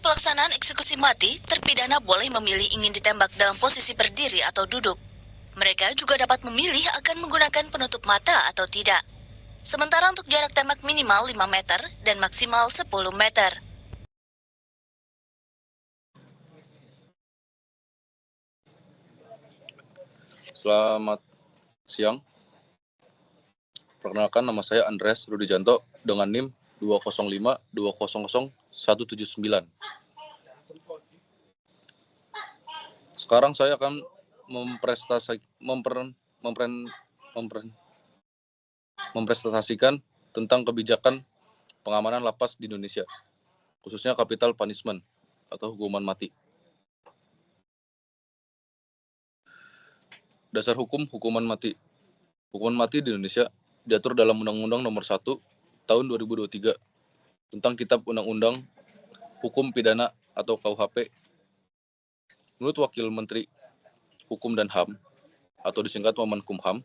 pelaksanaan eksekusi mati, terpidana boleh memilih ingin ditembak dalam posisi berdiri atau duduk. Mereka juga dapat memilih akan menggunakan penutup mata atau tidak. Sementara untuk jarak tembak minimal 5 meter dan maksimal 10 meter. Selamat siang. Perkenalkan, nama saya Andreas Rudijanto dengan NIM 205200179. Sekarang saya akan mempresentasikan tentang kebijakan pengamanan lapas di Indonesia, khususnya capital punishment atau hukuman mati. Dasar hukum hukuman mati. Hukuman mati di Indonesia diatur dalam Undang-Undang Nomor 1 Tahun 2023 tentang Kitab Undang-Undang Hukum Pidana atau KUHP. Menurut Wakil Menteri Hukum dan HAM atau disingkat Wamenkumham,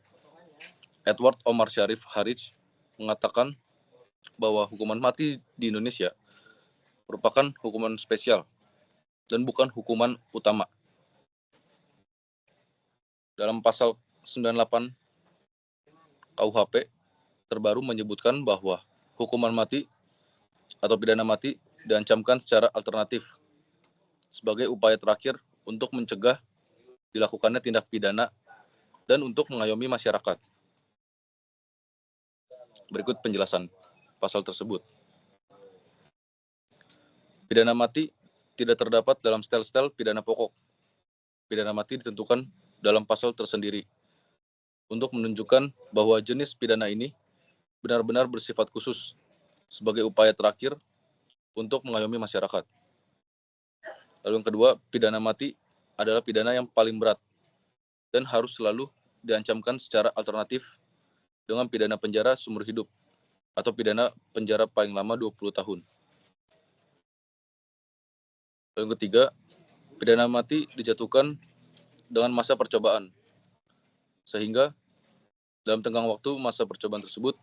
Edward Omar Syarif Harij mengatakan bahwa hukuman mati di Indonesia merupakan hukuman spesial dan bukan hukuman utama. Dalam pasal 98 KUHP terbaru menyebutkan bahwa hukuman mati atau pidana mati diancamkan secara alternatif sebagai upaya terakhir untuk mencegah dilakukannya tindak pidana dan untuk mengayomi masyarakat. Berikut penjelasan pasal tersebut. Pidana mati tidak terdapat dalam stel-stel pidana pokok. Pidana mati ditentukan dalam pasal tersendiri untuk menunjukkan bahwa jenis pidana ini benar-benar bersifat khusus sebagai upaya terakhir untuk mengayomi masyarakat. Lalu yang kedua, pidana mati adalah pidana yang paling berat dan harus selalu diancamkan secara alternatif dengan pidana penjara seumur hidup atau pidana penjara paling lama 20 tahun. Lalu yang ketiga, pidana mati dijatuhkan dengan masa percobaan, sehingga dalam tenggang waktu masa percobaan tersebut,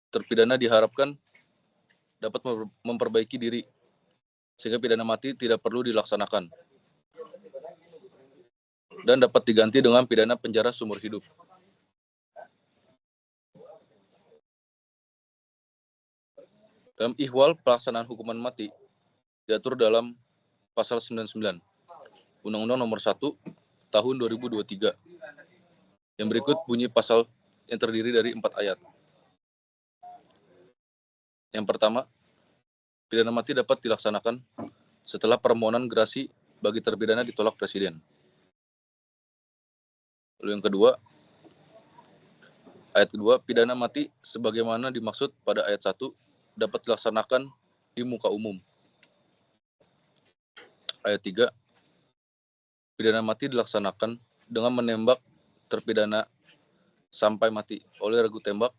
terpidana diharapkan dapat memperbaiki diri, sehingga pidana mati tidak perlu dilaksanakan dan dapat diganti dengan pidana penjara seumur hidup. Dalam ihwal pelaksanaan hukuman mati diatur dalam pasal 99 Undang-Undang Nomor 1 Tahun 2023 yang berikut bunyi pasal yang terdiri dari 4 ayat. Yang pertama, pidana mati dapat dilaksanakan setelah permohonan gerasi bagi terpidana ditolak Presiden. Lalu yang kedua, ayat kedua, pidana mati sebagaimana dimaksud pada ayat 1 dapat dilaksanakan di muka umum. Ayat 3, pidana mati dilaksanakan dengan menembak terpidana sampai mati oleh regu tembak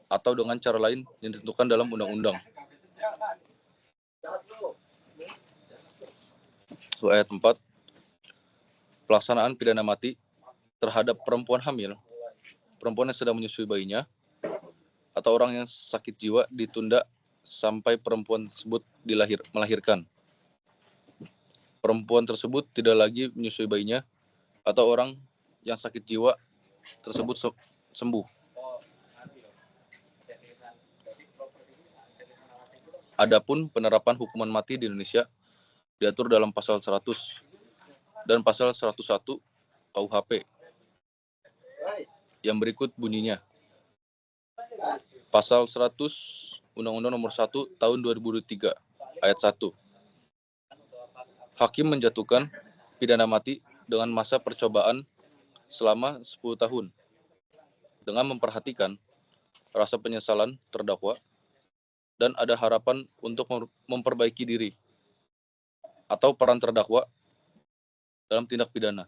atau dengan cara lain yang ditentukan dalam undang-undang. Ayat 4, pelaksanaan pidana mati terhadap perempuan hamil, perempuan yang sedang menyusui bayinya, atau orang yang sakit jiwa ditunda sampai perempuan tersebut melahirkan. Perempuan tersebut tidak lagi menyusui bayinya atau orang yang sakit jiwa tersebut sembuh. Adapun penerapan hukuman mati di Indonesia diatur dalam pasal 100 dan pasal 101 KUHP yang berikut bunyinya. Pasal 100 Undang-Undang Nomor 1 Tahun 2003 ayat 1. Hakim menjatuhkan pidana mati dengan masa percobaan selama 10 tahun dengan memperhatikan rasa penyesalan terdakwa dan ada harapan untuk memperbaiki diri atau peran terdakwa dalam tindak pidana.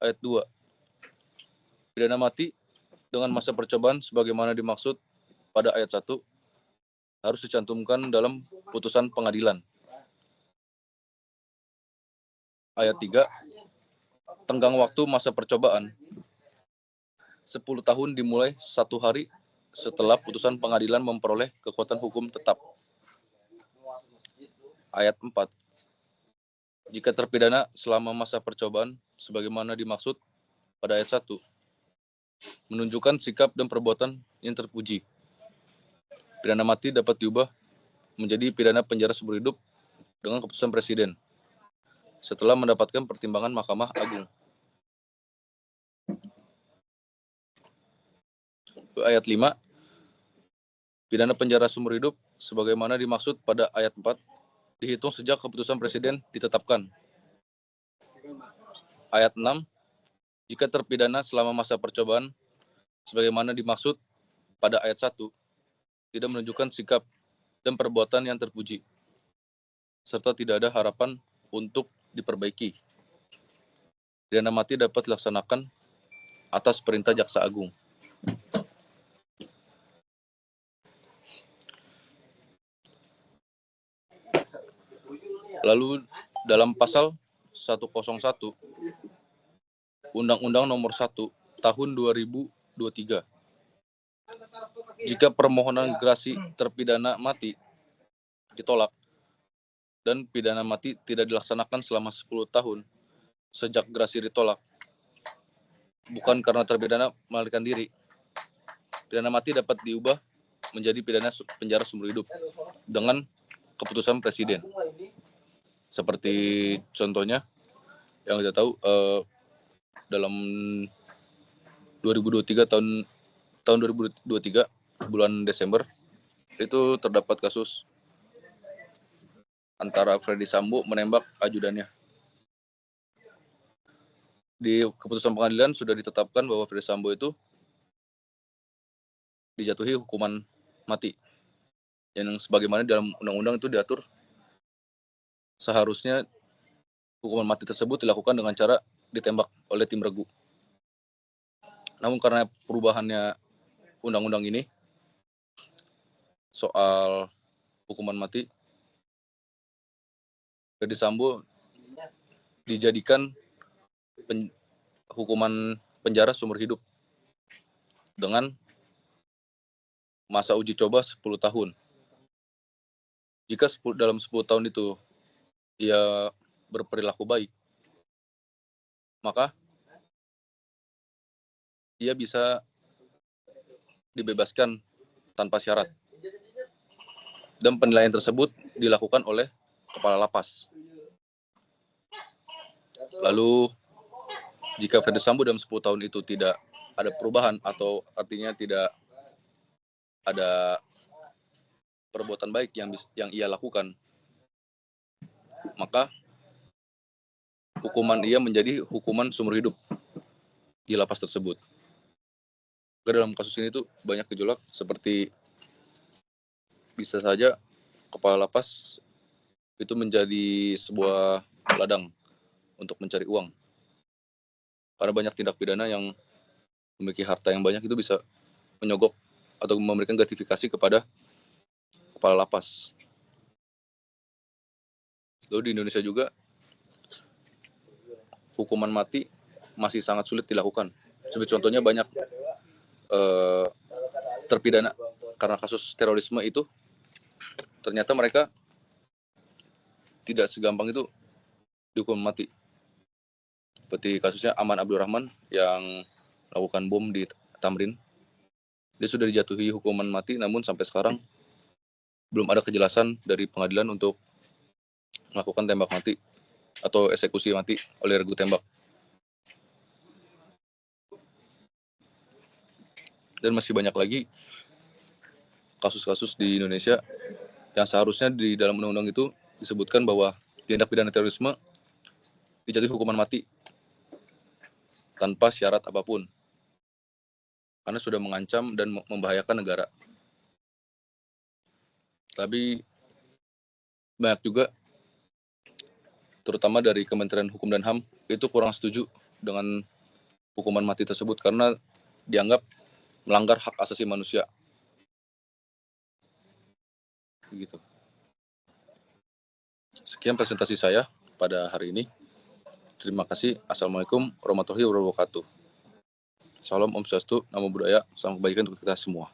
Ayat 2. Pidana mati dengan masa percobaan sebagaimana dimaksud pada ayat 1 harus dicantumkan dalam putusan pengadilan. Ayat 3. Tenggang waktu masa percobaan 10 tahun dimulai 1 hari setelah putusan pengadilan memperoleh kekuatan hukum tetap. ayat 4. Jika terpidana selama masa percobaan sebagaimana dimaksud pada ayat 1 menunjukkan sikap dan perbuatan yang terpuji, pidana mati dapat diubah menjadi pidana penjara seumur hidup dengan keputusan presiden setelah mendapatkan pertimbangan Mahkamah Agung. Ayat 5, pidana penjara seumur hidup sebagaimana dimaksud pada ayat 4 dihitung sejak keputusan presiden ditetapkan. Ayat 6, jika terpidana selama masa percobaan sebagaimana dimaksud pada ayat 1 tidak menunjukkan sikap dan perbuatan yang terpuji, serta tidak ada harapan untuk diperbaiki, pidana mati dapat dilaksanakan atas perintah Jaksa Agung. Lalu dalam pasal 101 Undang-Undang Nomor 1 Tahun 2023, jika permohonan gerasi terpidana mati ditolak dan pidana mati tidak dilaksanakan selama 10 tahun sejak gerasi ditolak, bukan karena terpidana melarikan diri, pidana mati dapat diubah menjadi pidana penjara seumur hidup dengan keputusan presiden. Seperti contohnya yang kita tahu dalam 2023 tahun 2023 bulan Desember itu terdapat kasus antara Ferdy Sambo menembak ajudannya. Di keputusan pengadilan sudah ditetapkan bahwa Ferdy Sambo itu dijatuhi hukuman mati. Yang sebagaimana dalam undang-undang itu diatur seharusnya hukuman mati tersebut dilakukan dengan cara ditembak oleh tim regu. Namun karena perubahannya undang-undang ini soal hukuman mati, Ferdy Sambo dijadikan hukuman penjara seumur hidup dengan masa uji coba 10 tahun. Jika dalam 10 tahun itu ia berperilaku baik, maka ia bisa dibebaskan tanpa syarat. Dan penilaian tersebut dilakukan oleh kepala lapas. Lalu jika Ferdy Sambo dalam 10 tahun itu tidak ada perubahan atau artinya tidak ada perbuatan baik yang ia lakukan, maka hukuman ia menjadi hukuman seumur hidup di lapas tersebut. Dalam kasus ini tuh banyak gejolak, seperti bisa saja kepala lapas itu menjadi sebuah ladang untuk mencari uang. Karena banyak tindak pidana yang memiliki harta yang banyak itu bisa menyogok atau memberikan gratifikasi kepada kepala lapas. Lalu di Indonesia juga hukuman mati masih sangat sulit dilakukan. Seperti contohnya banyak terpidana karena kasus terorisme itu ternyata mereka tidak segampang itu dihukum mati. Seperti kasusnya Aman Abdurrahman yang melakukan bom di Tamrin. Dia sudah dijatuhi hukuman mati, namun sampai sekarang belum ada kejelasan dari pengadilan untuk melakukan tembak mati atau eksekusi mati oleh regu tembak. Dan masih banyak lagi kasus-kasus di Indonesia yang seharusnya di dalam undang-undang itu disebutkan bahwa tindak pidana terorisme dijatuhi hukuman mati tanpa syarat apapun, karena sudah mengancam dan membahayakan negara. Tapi banyak juga, terutama dari Kementerian Hukum dan HAM, itu kurang setuju dengan hukuman mati tersebut karena dianggap melanggar hak asasi manusia. Begitu. Sekian presentasi saya pada hari ini. Terima kasih. Assalamualaikum warahmatullahi wabarakatuh. Salam Om Swastiastu, Namo Buddhaya, salam kebaikan untuk kita semua.